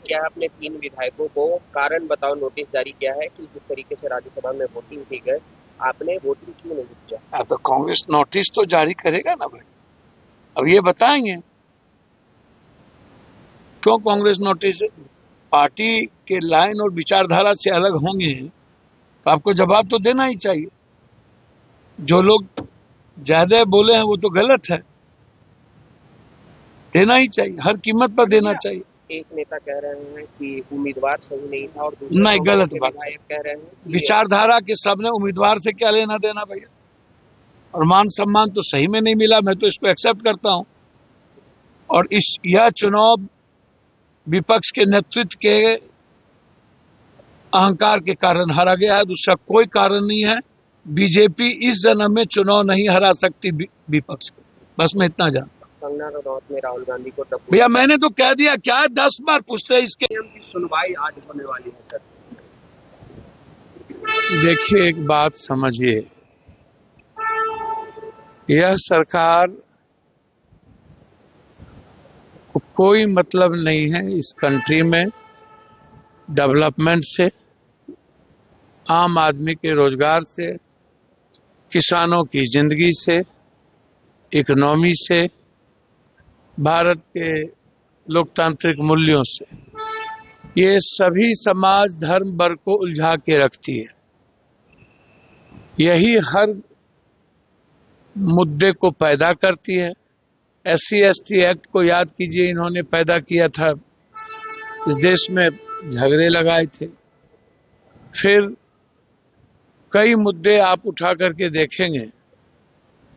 किया है अपने 3 विधायकों को, कारण बताओ, नोटिस जारी किया है कि जिस तरीके से राज्यसभा में वोटिंग की गई, आपने वोटिंग क्यों नहीं किया? तो कांग्रेस नोटिस तो जारी करेगा ना भाई, अब ये बताएंगे क्यों कांग्रेस नोटिस। पार्टी के लाइन और विचारधारा से अलग होंगे तो आपको जवाब तो देना ही चाहिए। जो लोग ज्यादा बोले हैं वो तो गलत है, देना ही चाहिए, हर कीमत पर देना चाहिए। एक नेता कह रहे हैं कि उम्मीदवार सही नहीं था और दूसरे नहीं, गलत के बात है। विधायक कह रहे हैं कि विचारधारा के सबने उम्मीदवार से क्या लेना देना भैया, और मान सम्मान तो सही में नहीं मिला, मैं तो इसको एक्सेप्ट करता हूं। और यह चुनाव विपक्ष के नेतृत्व के अहंकार के कारण हारा गया है, दूसरा कोई कारण नहीं है। बीजेपी इस जन्म में चुनाव नहीं हरा सकती विपक्ष को, बस मैं इतना जानता हूं। कंगना रनौत में राहुल गांधी को भैया मैंने तो कह दिया, क्या 10 बार पूछते हैं इसके। नियम की सुनवाई आज होने वाली है सर। देखिए एक बात समझिए, यह सरकार को कोई मतलब नहीं है इस कंट्री में डेवलपमेंट से, आम आदमी के रोजगार से, किसानों की जिंदगी से, इकोनॉमी से, भारत के लोकतांत्रिक मूल्यों से। ये सभी समाज धर्म वर्ग को उलझा के रखती है। यही हर मुद्दे को पैदा करती है। SC/ST एक्ट को याद कीजिए, इन्होंने पैदा किया था, इस देश में झगड़े लगाए थे। फिर कई मुद्दे आप उठा करके देखेंगे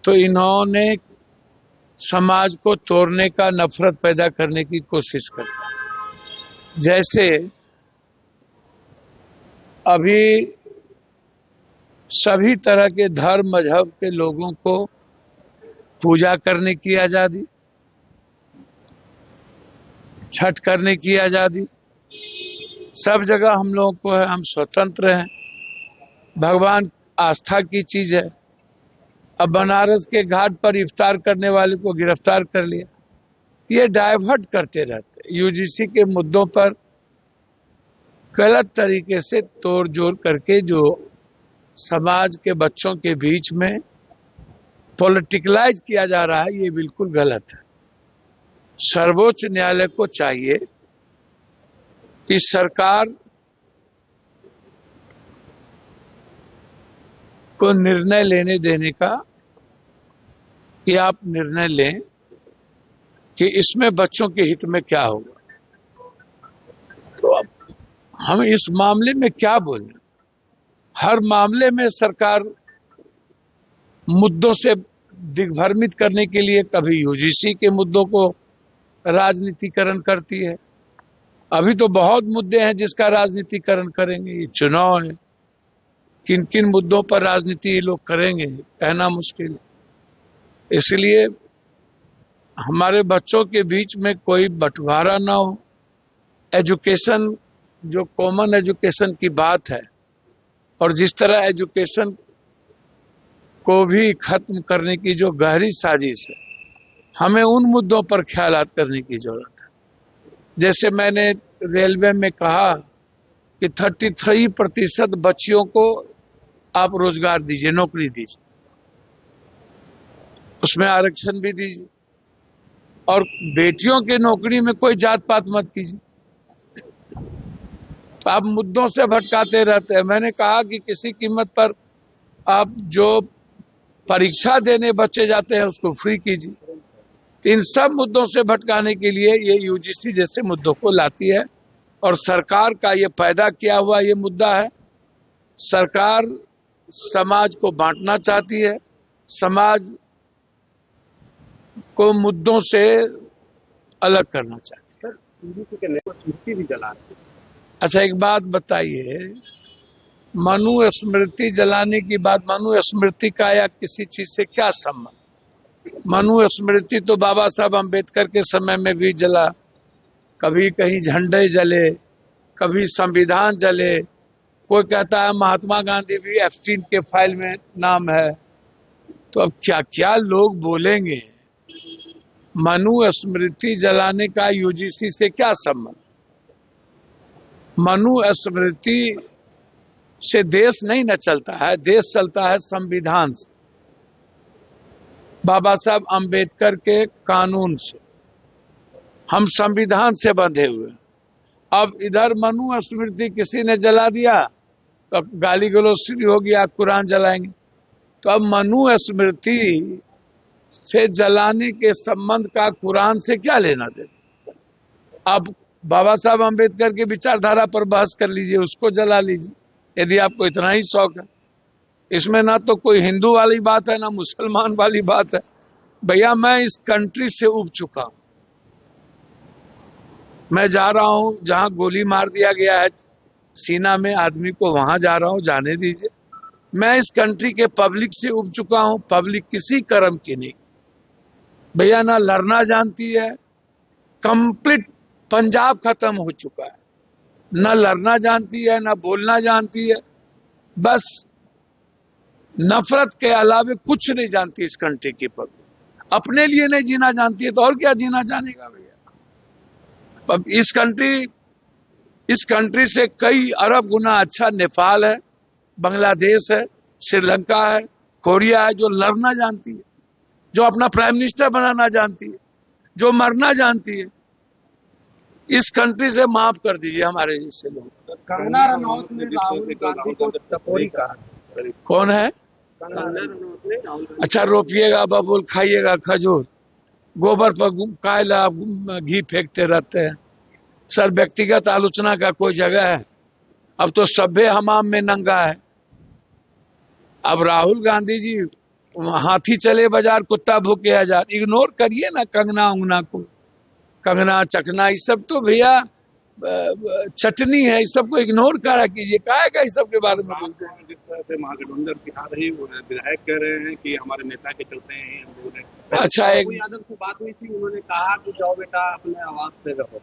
तो इन्होंने समाज को तोड़ने का, नफरत पैदा करने की कोशिश करी। जैसे अभी सभी तरह के धर्म मजहब के लोगों को पूजा करने की आजादी, छठ करने की आजादी, सब जगह हम लोगों को है, हम स्वतंत्र हैं। भगवान आस्था की चीज है। अब बनारस के घाट पर इफ्तार करने वाले को गिरफ्तार कर लिया। ये डाइवर्ट करते रहते, UGC के मुद्दों पर गलत तरीके से तोड़ जोड़ करके जो समाज के बच्चों के बीच में पॉलिटिकलाइज किया जा रहा है, ये बिल्कुल गलत है। सर्वोच्च न्यायालय को चाहिए कि सरकार को निर्णय लेने देने का, कि आप निर्णय लें कि इसमें बच्चों के हित में क्या होगा। तो अब हम इस मामले में क्या बोलें, हर मामले में सरकार मुद्दों से दिग्भ्रमित करने के लिए कभी UGC के मुद्दों को राजनीतिकरण करती है। अभी तो बहुत मुद्दे हैं जिसका राजनीतिकरण करेंगे, ये चुनाव है, किन किन मुद्दों पर राजनीति ये लोग करेंगे कहना मुश्किल है। इसलिए हमारे बच्चों के बीच में कोई बंटवारा ना हो। एजुकेशन, जो कॉमन एजुकेशन की बात है, और जिस तरह एजुकेशन को भी खत्म करने की जो गहरी साजिश है, हमें उन मुद्दों पर ख्यालात करने की जरूरत है। जैसे मैंने रेलवे में कहा कि 33% बच्चियों को आप रोजगार दीजिए, नौकरी दीजिए, उसमें आरक्षण भी दीजिए, और बेटियों की नौकरी में कोई जात पात मत कीजिए। तो आप मुद्दों से भटकाते रहते हैं। मैंने कहा कि किसी कीमत पर आप जो परीक्षा देने बच्चे जाते हैं उसको फ्री कीजिए। तो इन सब मुद्दों से भटकाने के लिए ये UGC जैसे मुद्दों को लाती है, और सरकार का ये पैदा किया हुआ ये मुद्दा है। सरकार समाज को बांटना चाहती है, समाज को मुद्दों से अलग करना चाहती है। स्मृति भी जला रहे। अच्छा एक बात बताइए, मनु स्मृति जलाने की बात, मनु स्मृति का या किसी चीज से क्या संबंध? मनु स्मृति तो बाबा साहब अम्बेडकर के समय में भी जला, कभी कहीं झंडे जले, कभी संविधान जले, कोई कहता है महात्मा गांधी भी एप्स्टीन के फाइल में नाम है। तो अब क्या क्या लोग बोलेंगे। मनु स्मृति जलाने का UGC से क्या संबंध? मनुस्मृति से देश नहीं न चलता है, देश चलता है संविधान से, बाबा साहब अंबेडकर के कानून से। हम संविधान से बंधे हुए। अब इधर मनुस्मृति किसी ने जला दिया तो गाली गलौज शुरू हो गया, कुरान जलाएंगे। तो अब मनुस्मृति से जलाने के संबंध का कुरान से क्या लेना देना? अब बाबा साहब अंबेडकर की विचारधारा पर बहस कर लीजिए, उसको जला लीजिए यदि आपको इतना ही शौक है। इसमें ना तो कोई हिंदू वाली बात है ना मुसलमान वाली बात है। भैया मैं इस कंट्री से उब चुका हूं। मैं जा रहा हूं जहां गोली मार दिया गया है सीना में आदमी को, वहां जा रहा हूं, जाने दीजिए। मैं इस कंट्री के पब्लिक से उब चुका हूं। पब्लिक किसी कर्म की नहीं भैया, ना लड़ना जानती है। कंप्लीट पंजाब खत्म हो चुका है, ना लड़ना जानती है ना बोलना जानती है। बस नफरत के अलावे कुछ नहीं जानती इस कंट्री की पब्लिक। अपने लिए नहीं जीना जानती है तो और क्या जीना जानेगा भैया। अब इस कंट्री से कई अरब गुना अच्छा नेपाल है, बांग्लादेश है, श्रीलंका है, कोरिया है, जो लड़ना जानती है, जो अपना प्राइम मिनिस्टर बनाना जानती है, जो मरना जानती है। इस कंट्री से माफ कर दीजिए हमारे जैसे लोग। कंगना रनौत ने राहुल गांधी को टपोरी कहा। कौन है? कंगना रनौत ने राहुल गांधी। अच्छा, रोपिएगा बबूल, खाइएगा खजूर, गोबर पर कायला घी फेंकते रहते हैं। सर, व्यक्तिगत आलोचना का कोई जगह है? अब तो सभ्य हमाम में नंगा है। अब राहुल गांधी जी हाथी चले बाजार कुत्ता भूखे हजार। इग्नोर करिए ना कंगना उंगना को, कंगना चकना ये सब तो भैया चटनी है, इस सबको इग्नोर करा कीजिए। क्या का इस सब के बारे में बोलते हैं? जिस तरह से महागठबंधन की हार रही, विधायक कह रहे हैं कि हमारे नेता के चलते हैं हम लोगों ने। अच्छा, एक यादव से बात हुई थी, उन्होंने कहा कि जाओ बेटा अपने आवाज से रहो।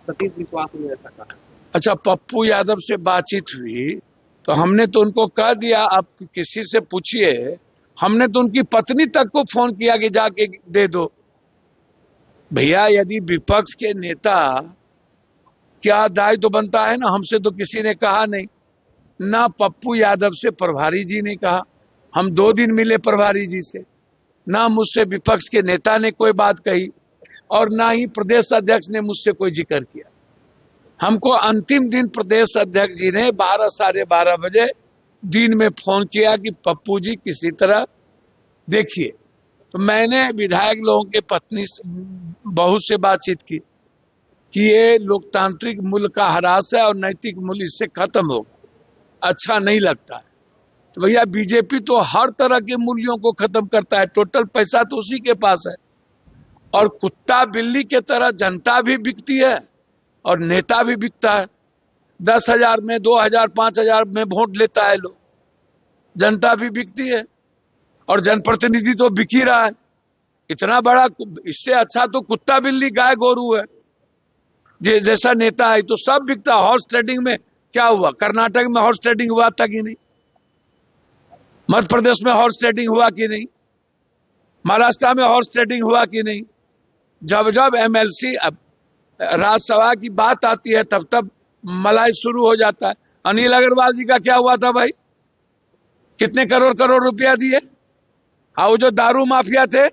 सतीश विश्वास ने ऐसा कहा। अच्छा, पप्पू यादव से बातचीत हुई तो हमने तो उनको कह दिया, आप किसी से पूछिए। हमने तो उनकी पत्नी तक को फोन किया कि जाके दे दो। भैया, यदि विपक्ष के नेता, क्या दायित्व तो बनता है ना, हमसे तो किसी ने कहा नहीं, ना पप्पू यादव से प्रभारी जी ने कहा। हम 2 दिन मिले प्रभारी जी से, ना मुझसे विपक्ष के नेता ने कोई बात कही और ना ही प्रदेश अध्यक्ष ने मुझसे कोई जिक्र किया। हमको अंतिम दिन प्रदेश अध्यक्ष जी ने 12 साढ़े 12 बजे दिन में फोन किया कि पप्पू जी किसी तरह देखिए। तो मैंने विधायक लोगों के पत्नी बहू से बातचीत की कि ये लोकतांत्रिक मूल्य का ह्रास है और नैतिक मूल्य इससे खत्म होगा, अच्छा नहीं लगता है। तो भैया, बीजेपी तो हर तरह के मूल्यों को खत्म करता है, टोटल पैसा तो उसी के पास है। और कुत्ता बिल्ली के तरह जनता भी बिकती है और नेता भी बिकता है। 10,000 में 2,000 5,000 में वोट लेता है लोग, जनता भी बिकती है और जनप्रतिनिधि तो बिक ही रहा है। इतना बड़ा, इससे अच्छा तो कुत्ता बिल्ली गाय गोरू है। जैसा नेता है तो सब बिकता। हॉर्स ट्रेडिंग में क्या हुआ? कर्नाटक में हॉर्स ट्रेडिंग हुआ था कि नहीं? मध्य प्रदेश में हॉर्स ट्रेडिंग हुआ कि नहीं? महाराष्ट्र में हॉर्स ट्रेडिंग हुआ कि नहीं? जब जब एमएलसी राज्यसभा की बात आती है तब तब मलाई शुरू हो जाता है। अनिल अग्रवाल जी का क्या हुआ था भाई? कितने करोड़ करोड़ रुपया दिए? और वो जो दारू माफिया थे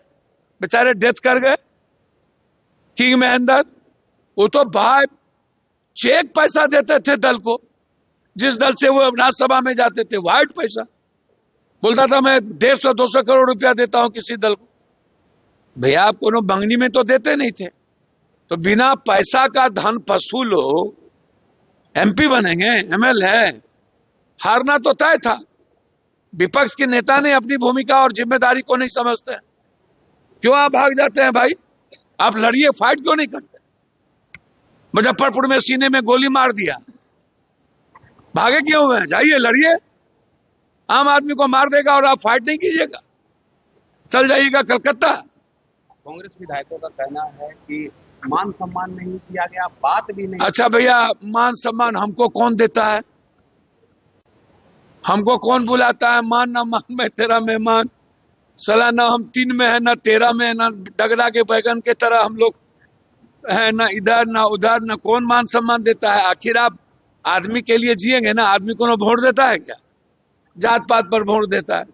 बेचारे डेथ कर गए, किंग महेंद्र, वो तो भाई चेक पैसा देते थे दल को, जिस दल से वो राज्यसभा में जाते थे, वाइट पैसा। बोलता था मैं 150-200 करोड़ रुपया देता हूं किसी दल को। भैया, आप कोनो बंगनी में तो देते नहीं थे। तो बिना पैसा का धन पशु लोग एमपी बनेंगे, एमएल है? हारना तो तय था। विपक्ष के नेता ने अपनी भूमिका और जिम्मेदारी को नहीं समझते हैं। क्यों आप भाग जाते हैं भाई? आप लड़िए, फाइट क्यों नहीं करते? मुजफ्फरपुर में सीने में गोली मार दिया, भागे क्यों हुए? जाइए लड़िए। आम आदमी को मार देगा और आप फाइट नहीं कीजिएगा, चल जाइएगा कलकत्ता। कांग्रेस विधायकों का कहना है कि मान सम्मान नहीं किया गया, बात भी नहीं। अच्छा भैया, मान सम्मान हमको कौन देता है? हमको कौन बुलाता है? मान ना मान, मैं तेरा मेहमान। सला ना हम 3 में है ना 13 में है, ना डगरा के बैगन के तरह हम लोग है, ना इधर ना उधर, ना कौन मान सम्मान देता है? आखिर आप आदमी के लिए जिएंगे ना। आदमी को ना वोट देता है क्या? जात पात पर वोट देता है।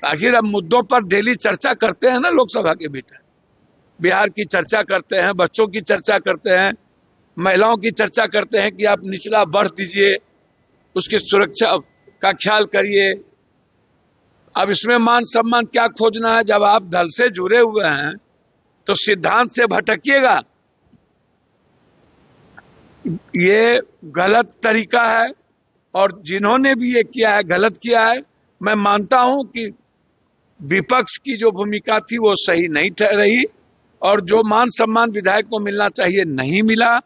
आखिर अब मुद्दों पर डेली चर्चा करते हैं ना लोकसभा के भीतर। बिहार की चर्चा करते हैं, बच्चों की चर्चा करते हैं, महिलाओं की चर्चा करते हैं कि आप निचला वर्ग दीजिए, उसकी सुरक्षा का ख्याल करिए। अब इसमें मान सम्मान क्या खोजना है? जब आप दल से जुड़े हुए हैं तो सिद्धांत से भटकिएगा। ये गलत तरीका है और जिन्होंने भी ये किया है गलत किया है। मैं मानता हूं कि विपक्ष की जो भूमिका थी वो सही नहीं रही और जो मान सम्मान विधायक को मिलना चाहिए नहीं मिला,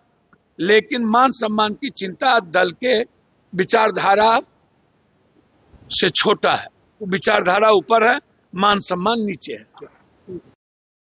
लेकिन मान सम्मान की चिंता दल के विचारधारा से छोटा है। वो विचारधारा ऊपर है, मान सम्मान नीचे है।